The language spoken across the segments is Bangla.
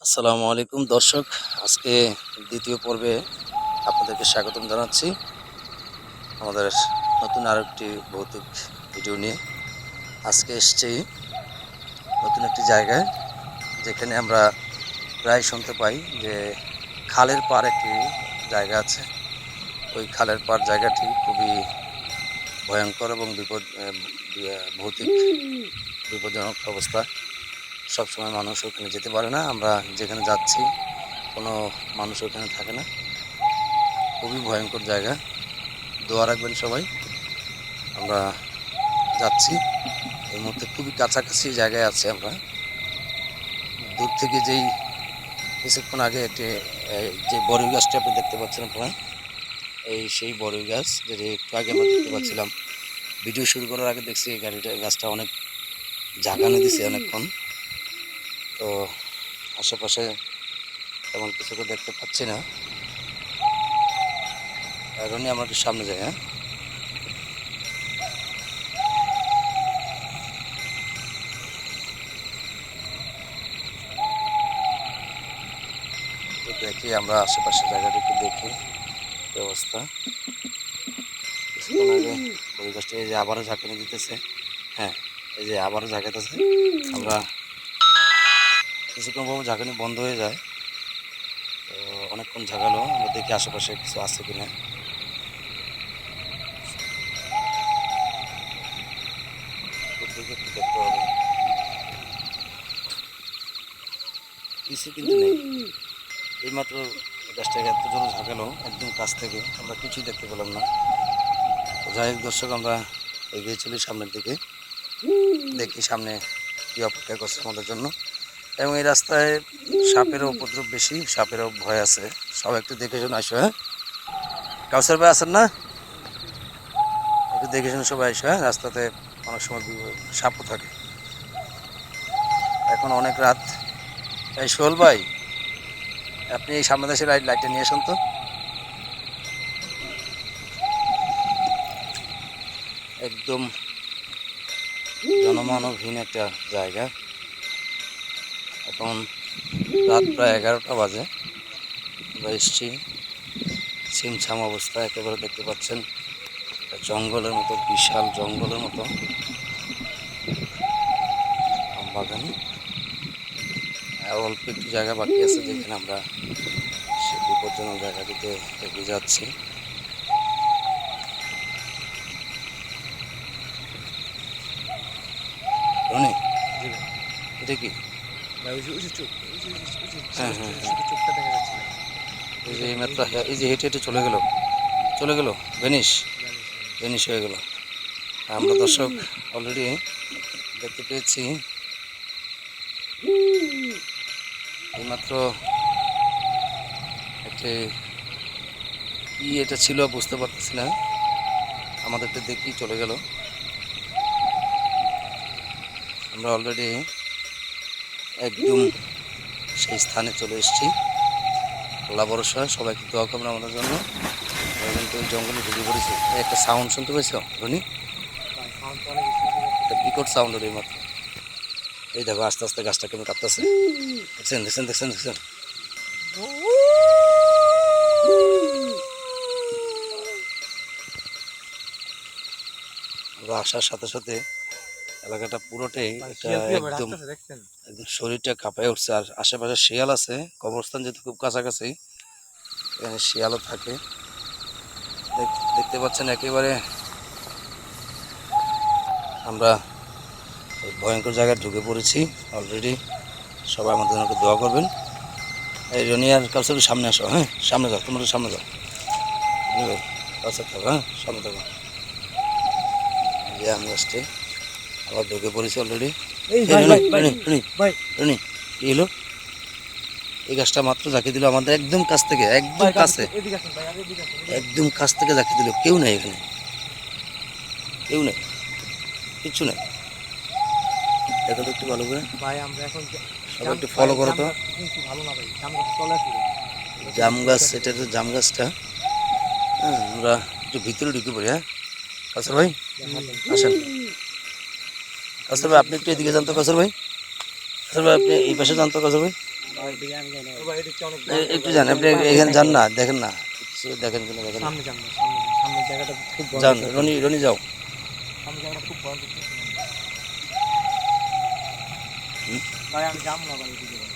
আসসালামু আলাইকুম দর্শক, আজকে দ্বিতীয় পর্বে আপনাদেরকে স্বাগতম জানাচ্ছি আমাদের নতুন আরেকটি ভৌতিক ভিডিও নিয়ে। আজকে এসেছি নতুন একটি জায়গায়, যেখানে আমরা প্রায় শুনতে পাই যে খালের পাড় একটি জায়গা আছে। ওই খালের পাড় জায়গাটি খুবই ভয়ঙ্কর এবং ভৌতিক বিপজ্জনক অবস্থা। সবসময় মানুষ ওখানে যেতে পারে না। আমরা যেখানে যাচ্ছি কোনো মানুষ ওখানে থাকে না। খুবই ভয়ঙ্কর জায়গা, দোয়া রাখবেন সবাই। আমরা যাচ্ছি, এই মুহূর্তে খুবই কাছাকাছি জায়গায় আছি আমরা। দূর থেকে যেই কিছুক্ষণ আগে যে বড়ই গাছটা আপনি দেখতে পাচ্ছেন আপনারা, সেই বড়ই গাছ যেটা একটু আগে আমরা দেখতে পাচ্ছিলাম। ভিডিও শুরু করার আগে দেখছি এই গাছটা অনেক ঝাঁকানি দিছে অনেকক্ষণ। তো আশেপাশে তেমন কিছু তো দেখতে পাচ্ছি না। কারণে আমরা একটু সামনে যাই। তো দেখি আমরা আশেপাশে জায়গাটা একটু দেখি কি অবস্থা। কিছুক্ষণ আগে বড়ই গাছটা এই যে আবারও ঝাঁকানি দিতেছে। হ্যাঁ, এই যে আবারও ঝাঁকাতেছে। আমরা কিছুক্ষণ পর ঝাঁকানি বন্ধ হয়ে যায়। তো অনেকক্ষণ ঝাঁকালো, আমরা দেখি আশেপাশে কিছু আছে কিনা। ওদিকে একটু দেখতে হবে, কিছু কিন্তু নেই। এইমাত্র গাছটাকে এত জোরে ঝাঁকালো একদম কাছ থেকে, আমরা কিছুই দেখতে পেলাম না। তো যাই হোক দর্শক, আমরা এগিয়ে চলি সামনের দিকে, দেখি সামনে কী অপেক্ষা করছে আমাদের জন্য। এবং এই রাস্তায় সাপেরও উপদ্রব বেশি, সাপেরও ভয় আছে। সব একটু দেখে শুনে আসো। হ্যাঁ, কাউসার ভাই আছেন না? একটু দেখে শুনে সবাই আসো। হ্যাঁ, রাস্তাতে অনেক সময় সাপও থাকে। এখন অনেক রাত। এই সোহেল ভাই, আপনি এই সামনে দেশে লাইটটা নিয়ে আসুন তো। একদম জনমানবহীন একটা জায়গা। এখন রাত প্রায় 11টা বাজে। আমরা এসছি, ছিমছাম অবস্থা একেবারে দেখতে পাচ্ছেন। জঙ্গলের মতো, বিশাল জঙ্গলের মতো আম বাগান। অল্প একটু জায়গা বাকি আছে যেখানে আমরা সে বিপজ্জনক জায়গাটিতে এগিয়ে যাচ্ছি। রনি, এটা কি? হ্যাঁ হ্যাঁ হ্যাঁ, এই যে এইমাত্র, এই যে হেঁটে হেঁটে চলে গেল, ভেনিশ হয়ে গেল। আমরা দর্শক অলরেডি দেখতে পেয়েছি এইমাত্র একটি কি এটা ছিল বুঝতে পারতেছি না, আমাদেরকে দেখি চলে গেল। আমরা অলরেডি একদম সেই স্থানে চলে এসেছি। আল্লাহ ভরসা, সবাইকে দোয়া করবেন আমাদের জন্য। আমরা কিন্তু ওই জঙ্গলে ঢুকে পড়েছি। একটা সাউন্ড শুনতে পেয়েছ রনি? একটা বিকট সাউন্ড হলো এইমাত্র। এই দেখো আস্তে আস্তে গাছটা কেমন কাঁপতেছে। দেখছেন। আমরা আসার সাথে সাথে এলাকাটা পুরোটাই একদম একদম শরীরটা কাঁপায় উঠছে। আর আশেপাশে শিয়াল আছে, কবরস্থান যেহেতু খুব কাছাকাছি, এখানে শিয়ালও থাকে। দেখতে পাচ্ছেন একেবারে আমরা এই ভয়ঙ্কর জায়গায় ঢুকে পড়েছি অলরেডি। সবাই আমাদের জন্য দোয়া করবেন। এই রনিয়ার কাছে সামনে আসো। হ্যাঁ, সামনে যাও, তোমরা সামনে যাও। কাছে থাকো, হ্যাঁ, সামনে থাকো। যে আমি আসছি, আবার ঢুকে পড়েছি অলরেডি। রনি, কি হলো? এই গাছটা মাত্র ঝাঁকি দিল আমাদের একদম কাছ থেকে, একদম কাছে, একদম কাছ থেকে ঝাঁকি দিল। কেউ নেই এখানে, কেউ নেই, কিচ্ছু নেই। দেখো তো একটু ভালো করে ভাই, আমরা এখন সবাই একটু ফলো করো তো। ভালো না ভাই, জাম গাছ তলে আছি। জাম গাছ, এটা তো জাম গাছটা। হ্যাঁ, আমরা একটু ভিতরে ঢুকে পড়ি। হ্যাঁ কাসর ভাই, আসেন। কাসর ভাই, আপনি একটু এদিকে যান তো। কাসর ভাই, আপনি এই পাশে যান তো। কাসর ভাই, ভাই দিকে আমি যাই না ভাই এদিকে অনেক একটু যান, আপনি এখানে যান না, দেখেন না কিছু দেখেন কিনা দেখেন। সামনে যান না, সামনে যান। সামনের জায়গাটা খুব যান ভয়ঙ্কর। রনি, রনি যাও। সামনের জায়গাটা খুব ভয়ঙ্কর কিছু নেই। হুম? ভাই আমি যাবো না ভাই এদিকে ভাই।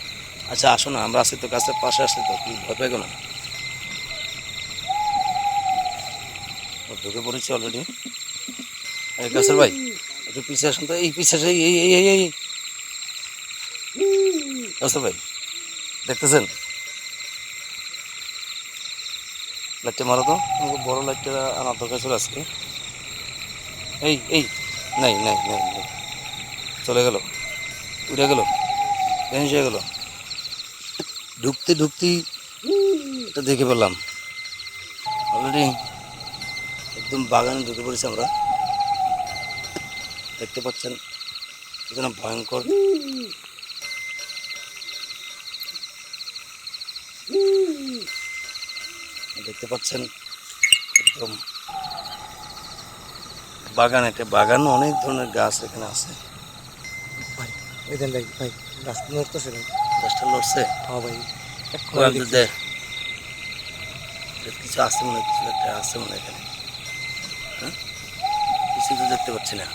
আচ্ছা আসো না, আমরা আছি তো, কাছে পাশে আসছি তো, কি ভয় পাইগো না। ও ঢুকে পড়েছি অলরেডি। কাছের ভাই একটু পিছিয়ে আসুন তো, এই পিছিয়ে আসে, এই কাছের ভাই দেখতেছেন, লাইটটা মারো তো, আমাকে বড় লাইটটা আনার দরকার ছিল আজকে। এই নাই নাই নাই নাই, চলে গেল, উড়ে গেল, ভ্যানিশ হয়ে গেল। ঢুকতে ঢুকতেই এটা দেখে পেলাম অলরেডি, একদম বাগানে ঢুকে পড়েছি আমরা। দেখতে পাচ্ছেন এখানে ভয়ঙ্কর, দেখতে পাচ্ছেন একদম বাগান, একটা বাগান, অনেক ধরনের গাছ এখানে আছে। ভাই এই দেন ভাই, ভাই গাছ নড়তেছে ভাই। গাছটা লড়ছে, হ্যাঁ ভাই এক্ষুনি কোরআন দেখছি। দেয় কিছু আছে মনে হয়, কিছু একটা আছে মনে হয় এখানে। হ্যাঁ, কিছু তো দেখতে পাচ্ছি না।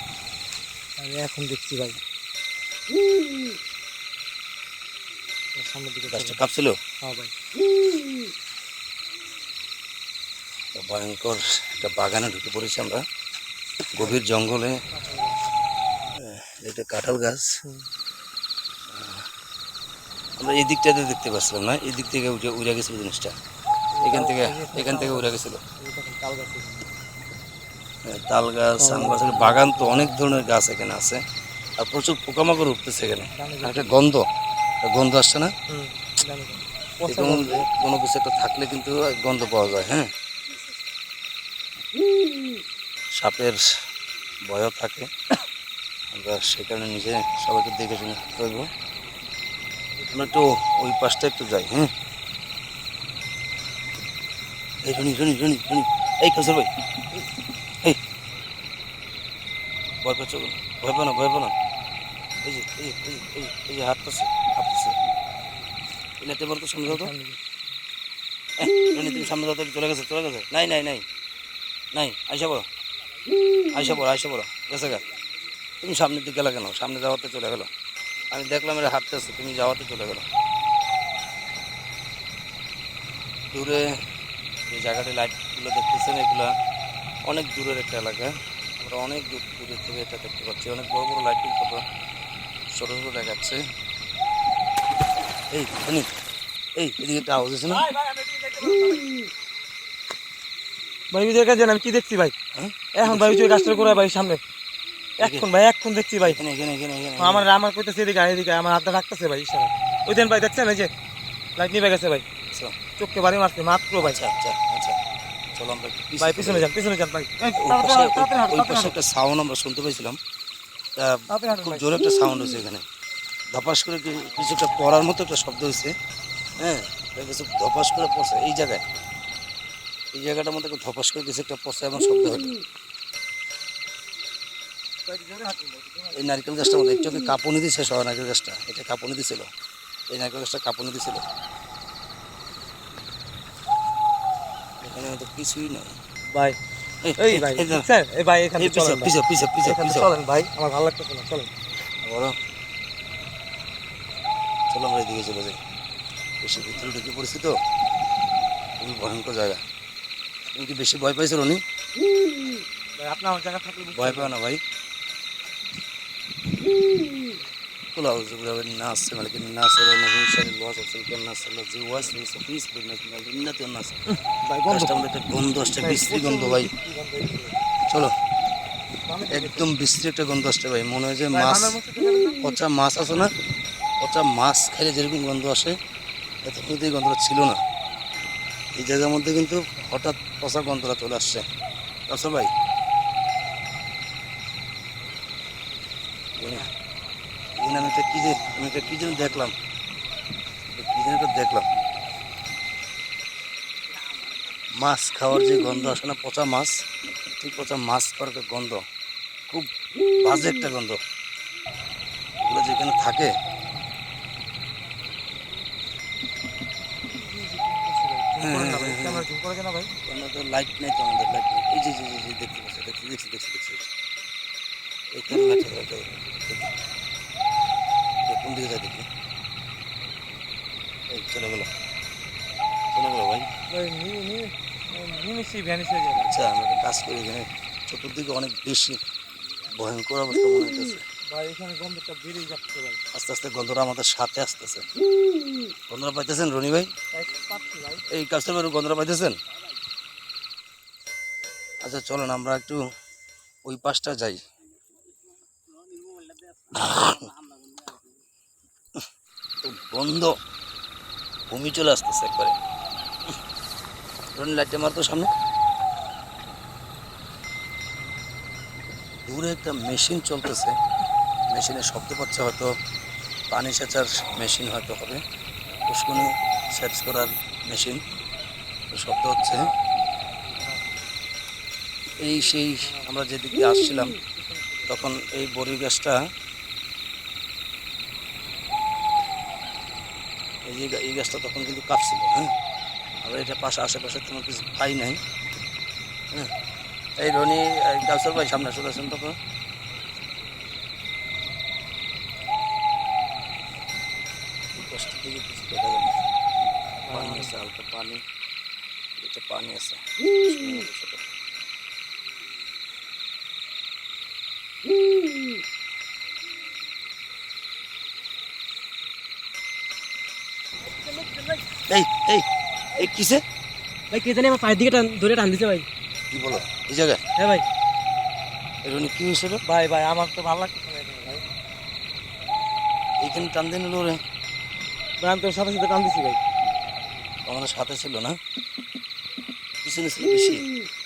আমি এখন দেখছি ভাই। সামনের দিকে গাছটা চলেন। কাঁপছিল, হ্যাঁ ভাই ভয়ঙ্কর একটা বাগানে ঢুকে পড়েছি আমরা, গভীর জঙ্গলে। এটা কাঁঠাল গাছ, হুম। আমরা এই দিকটাতে দেখতে পাচ্ছিলাম না, এই দিক থেকে উঠে উড়ে গেছিল জিনিসটা, এখান থেকে উড়ে গেছিল। এই দেখেন তাল গাছ এখানে। তাল গাছ, আম গাছ, বাগান তো অনেক ধরনের গাছ এখানে আছে, আর প্রচুর পোকামাকড় উঠতেছে এখানে। জানি আর একটা গন্ধ, একটা গন্ধ আসছে না, হুম জানি জানি। পচা এরকম গন্ধ। কোনো কিছু একটা থাকলে কিন্তু গন্ধ পাওয়া যায়। হ্যাঁ, সাপের ভয়ও থাকে, আমরা সেই কারণে নিজে সবাইকে দেখে শুনে করবো। আমরা একটু ওই পাশটা একটু যাই। হ্যাঁ, এই রনি রনি রনি রনি, এই কাসর ভাই, এই ভয় পাচ্ছ কেন? ভয় পাও না, ভয় পাও না, এই যে এই যে এই যে এই যে হাঁটতেছে, হাঁটতেছে, এই লাইটটা বলো তো, সামনে যাও তো। সামনে দিকে। রনি তুমি সামনে যাও তো, চলে গেছে, চলে গেছে, নাই নাই নাই নাই, আইসা পড়ো, আইসা পড়ো, আইসা পড়ো, গেছে গা। তুমি সামনের দিকে গেলা কেন? সামনে যাওয়াতে চলে গেল, আমি দেখলাম এটা হাঁটতেছে, তুমি যাওয়াতে চলে গেল। দূরে যে জায়গাটি লাইটগুলো দেখতেছেন, এগুলা অনেক দূরের একটা এলাকা, আমরা অনেক দূরে থেকে এটা দেখতে পাচ্ছি। অনেক বড় বড় লাইট, কিন্তু ছোট ছোট দেখাচ্ছে। এই শুনি, এই এদিকে একটা আওয়াজ আছে না? ভাই ওই জায়গায় যান, আমি কি দেখছি ভাই? হ্যাঁ, এখন ভাই ওই যে গাছটার গোড়ায় ভাই সামনে। এখন ভাই এখন দেখছি ভাই। এখানে এখানে এখানে এখানে আমার আমার কইতেছে এদিকে আয়, এদিকে আয়, আমার হাতটা রাখতেছে ভাই ইশারা। ওই দেন ভাই দেখছেন এই যে লাইট নিভে গেছে ভাই, আচ্ছা চোখকে বাড়ি মারছে মাত্র ভাই। আচ্ছা আচ্ছা আচ্ছা, চলো আমরা একটু ভাই পিছনে পিছনে যান ভাই। এই, ওই তাড়াতাড়ি পাশে হাঁটো, তাড়াতাড়ি হাঁটো, ওই তাড়াতাড়ি পাশে হাঁটো। একটা সাউন্ড আমরা শুনতে পেয়েছিলাম, তা তাড়াতাড়ি হাঁটো খুব ভাই। জোরে একটা সাউন্ড হয়েছে এখানে, ধপাস করে কিছু একটা পড়ার মতো একটা শব্দ হয়েছে। হ্যাঁ, কিছু ধপাস করে পড়ছে এই জায়গায়, এই জায়গাটার মধ্যে ধপাস করে কিছু একটা পড়ছে, এমন শব্দ হলো। ভাই, জোরে হাঁটুন ভাই, জোরে হাঁটুন। এই নারকেল গাছটার মধ্যে একটু কাঁপুনি দিছে, সহ নারকেল গাছটা, এটা কাঁপুনি দিছিল, এই নারকেল গাছটা কাঁপুনি দিছিল। এখানে তো কিছুই নাই। ভাই এই ভাই দেখছেন? এই ভাই এখান থেকে চলেন ভাই। পিছে পিছে পিছে এখান থেকে পিছে চলেন ভাই, আমার ভালো লাগতেছে না, চলেন। বড়, চলো আমরা এদিকে চলে যাই, বেশি ভিতরে ঢুকে পড়েছি তো, খুবই ভয়ঙ্কর জায়গা। তুমি কি বেশি ভয় পাইছো রনি? ভাই আপনি আমার জায়গা থাকলে বুঝতে ভয় পাও পারবেন। না ভাই? قل أعوذ برب الناس ملك الناس إله من شر الوسواس الخناس الذي يوسوس في صدور الناس الناس। ভাই গন্ধ গাছটার মধ্যে একটা গন্ধ আসছে, বিশ্রী গন্ধ ভাই। কি গন্ধ এদিকে? চলো, বামে দিকে। একদম বিশ্রী একটা গন্ধ আসছে ভাই, মনে হয় যে ভাই, মাছ, বামের মুখে তো যাবেন না? পচা মাছ আছে না, পচা মাছ খেলে যেরকম গন্ধ আসে, এত কিন্তু এই গন্ধটা ছিল না। এই জায়গার মধ্যে কিন্তু হঠাৎ পচা গন্ধটা চলে আসছে। আচ্ছা ভাই, এখানে আমি একটা কি যেন দেখলাম, কি যেন একটা দেখলাম, মাছ খাওয়ার যে গন্ধ আসে না, পচা মাছ, ঠিক পচা মাছ খাওয়ার একটা গন্ধ, খুব বাজে একটা গন্ধ, এগুলো যেখানে থাকে করেন না ভাই, ক্যামেরা জুম করে দেন না ভাই। আমরা তো লাইট নেই, তো আমাদের লাইট নেই। এই যে দেখতে পাচ্ছি, দেখছি এইখানে ম্যাচটা কোন দিকে যায় দেখি। এই চলে গেল ভাই। ভাই নিমিষেই ভ্যানিশ হয়ে যাবে। আচ্ছা, আমরা একটা কাজ করি, এখানে চতুর্দিকে অনেক বেশি ভয়ঙ্কর অবস্থা মনে হইতেছে। ভাই এখানে গন্ধটা বেরিয়ে যাচ্ছে ভাই। আস্তে আস্তে গন্ধটা আমাদের সাথে আসতেছে। গন্ধটা পাইতেছেন রনি ভাই? পাচ্ছি ভাই। এই কাস্টমার গন্ধটা পাইতেছেন? আচ্ছা চলেন আমরা একটু ওই পাশটা যাই। তো গন্ধ বমি চলে আসতেছে একবারে। রনি লাইটটা মারতো সামনে। দূরে একটা মেশিন চলতেছে, মেশিনের শব্দ পাচ্ছে, হয়তো পানি সেচার মেশিন হয়তো হবে, পুষ্কুনি সেচ করার মেশিন শব্দ হচ্ছে। এই সেই আমরা যেদিক দিয়ে আসছিলাম তখন এই বড়ি গাছটা, এই গাছটা তখন কিন্তু কাঁপছিল। হ্যাঁ, আমরা এটা আশেপাশে তেমন কিছু পাই নাই। হ্যাঁ, এই রনি গাছের ভাই সামনে চলে আসেন তখন। গাছটা থেকে কিছু দেখা যায় না, পানি আছে, হালকা পানি, এটা পানি আছে ছোট। এই এই এই কিসে ভাই কে জানি আমার পায়ের দিকে ধরে টান দিছে ভাই। কি বলো এই জায়গায়? হ্যাঁ ভাই। রনি কি হয়েছিল? ভাই ভাই আমার তো ভালো লাগছে না এখানে ভাই। এইখানে টান দিয়ে নিল রে। ভাই আমি তোর সাথে সাথে টান দিছি ভাই। আমাদের সাথে ছিল না, পিছনে ছিল বেশি।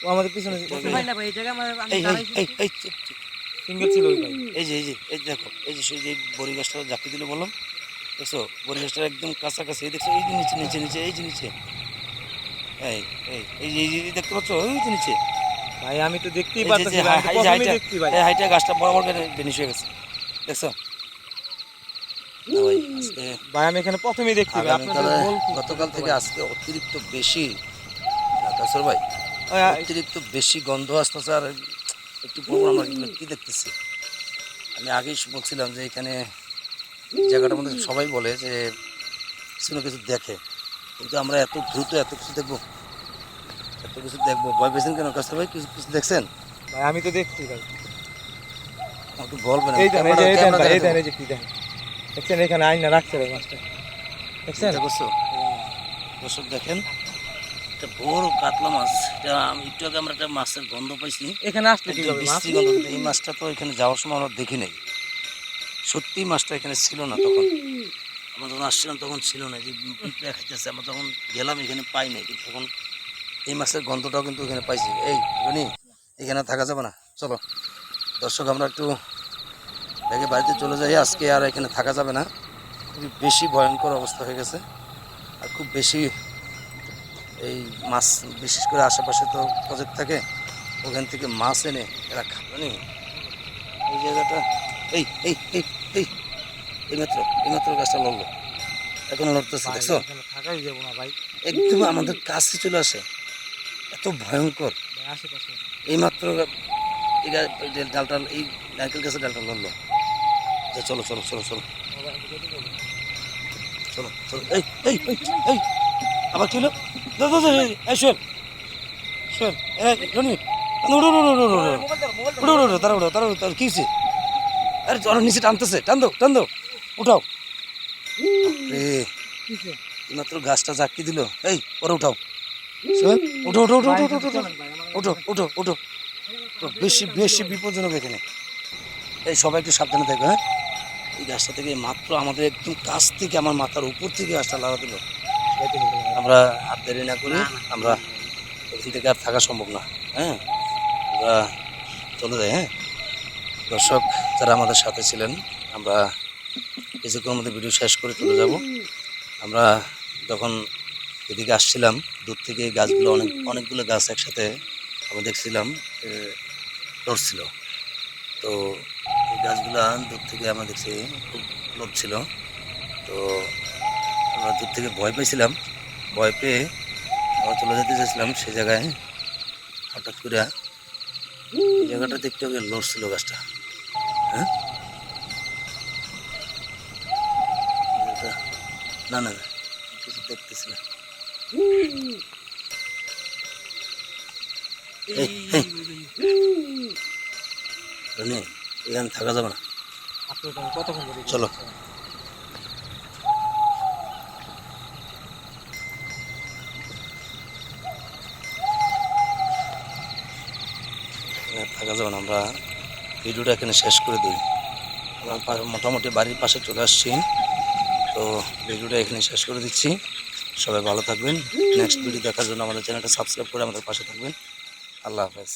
ও আমাদের পিছনে ভাই না ভাই এই জায়গায় আমার এই এই এই এই চুপ, চুপ। সিঙ্গেল ছিল ওই ভাই। এই দেখো, এই যে সেই যে বড়ি গাছটা ঝাঁকি দিল বললাম, দেখছো বড়ি গাছটা একদম কাছাকাছি। এই দেখছো, এই যে নিচে এই যে নিচে, এই দেখতে পাচ্ছ, ওই যে নিচে। ভাই আমি তো দেখতেই এই যে পাচ্ছি ভাই, আমি তো প্রথমেই দেখছি ভাই। হাইটা গাছটা বরাবর বেনিশ হয়ে গেছে, দেখছো? না ভাই, আজকে ভাই আমি এখানে প্রথমেই দেখছি ভাই। আপনাদের আগামীকালে বল গতকাল থেকে আজকে অতিরিক্ত বেশি কাসর ভাই, অতিরিক্ত বেশি গন্ধ আসতেছে। আর একটু পর আমরা এগুলো কি দেখতেছি, আমি আগেই বলছিলাম যে এখানে জায়গাটার মধ্যে সবাই বলে যে কিছু না কিছু দেখে, কিন্তু আমরা এত দ্রুত এত কিছু দেখবো, ভয় পেয়েছেন কেন কাসর ভাই? কিছু কিছু দেখছেন? ভাই আমি তো দেখছি ভাই। একটু বলবেন। এই দেন, এই যে ক্যামেরা এই দেন, এই যে কি দেন দেখছেন, এখানে আইনা রাখছে ভাই মাছটা, দেখছেন? করছো দর্শক দেখেন, একটা বড় কাতলা মাছ। এটা আমি একটু আগে আমরা একটা মাছের গন্ধ পাইছি, এখানে আসলে একদম কিভাবে মাছ? বিশ্রী গন্ধ। কিন্তু এই মাছটা তো এখানে যাওয়ার সময় আমরা দেখি নাই, সত্যি মাছটা এখানে ছিল না তখন। আমরা যখন আসছিলাম তখন ছিল না, যে পিঁপড়া খাইতেছে। আমরা তখন গেলাম, এখানে পাই নাই, কিন্তু তখন এই মাছের গন্ধটাও কিন্তু এখানে পাইছি। এই রনি, এখানে থাকা যাবে না, চলো দর্শক আমরা একটু ব্যাগে বাড়িতে চলে যাই। আজকে আর এখানে থাকা যাবে না, খুবই বেশি ভয়ঙ্কর অবস্থা হয়ে গেছে। আর খুব বেশি এই মাছ, বিশেষ করে আশেপাশে তো প্রজেক্ট থাকে, ওখান থেকে মাছ এনে এরা খাবে না। এই জায়গাটা, এই এই এই এই এইমাত্র গাছটা লড়লো, এখন লড়তেছে, ভাই দেখছো? এখানে থাকাই যাবো না ভাই। একদম আমাদের কাছে চলে আসে, এত ভয়ঙ্কর। ভাই আশেপাশে এইমাত্র এই ডালটা, এই নারকেল গাছের ডালটা লড়লো। আচ্ছা, চলো চলো চলো চলো সবাই আমি যেতে বলবো। চলো চলো। এই এই এই এই আবার কি হলো? এই শোন শোন, এই রনি, উড়ো উড়ো উড়ো উড়ো উড়ো উড়ো উড়ো, তারা কি হয়েছে? আরে ওরা নিচে টানতেছে, টান দাও, উঠাও। রে, কিসে? মাত্র গাছটা জাকি দিল। এই ওরা উঠাও, শোন, উঠো উঠো উঠো ভাই, উঠো উঠো চলেন ভাই, আমার উঠো উঠো উঠো। বেশি বেশি বিপজ্জনক এখানে। এই সবাই একটু সাবধানে থাকবে। হ্যাঁ, এই গাছটা থেকে মাত্র আমাদের একদম কাছ থেকে, আমার মাথার উপর থেকে গাছটা লাগা দিল। যাইতে বলবো ভাই। আমরা আর দেরি না করি, আমরা এখান থেকে আর থাকা সম্ভব না। হ্যাঁ, আমরা চলে যাই। হ্যাঁ দর্শক, যারা আমাদের সাথে ছিলেন, আমরা কিছুক্ষণের মধ্যে ভিডিও শেষ করে চলে যাব। আমরা যখন এদিকে আসছিলাম দূর থেকে, এই গাছগুলো অনেকগুলো গাছ একসাথে আমরা দেখছিলাম লড়ছিল। তো এই গাছগুলা দূর থেকে আমরা দেখছি খুব লড়ছিল। তো আমরা দূর থেকে ভয় পেয়েছিলাম, ভয় পেয়ে আমরা চলে যেতে চাইছিলাম সেই জায়গায় হঠাৎ করে এই জায়গাটা দেখতে হবে লড়ছিল গাছটা। হ্যাঁ না না না, কিছু দেখতেছি না। এই, এই, রনি, এখানে থাকা যাবে না, কতক্ষণ ধরে চলো। এখানে থাকা যাবে না, আমরা ভিডিওটা এখানে শেষ করে দিই। আমরা মোটামুটি বাড়ির পাশে চলে আসছি, তো ভিডিওটা এখানে শেষ করে দিচ্ছি। সবাই ভালো থাকবেন। নেক্সট ভিডিও দেখার জন্য আমাদের চ্যানেলটা সাবস্ক্রাইব করে আমাদের পাশে থাকবেন। আল্লাহ হাফেজ।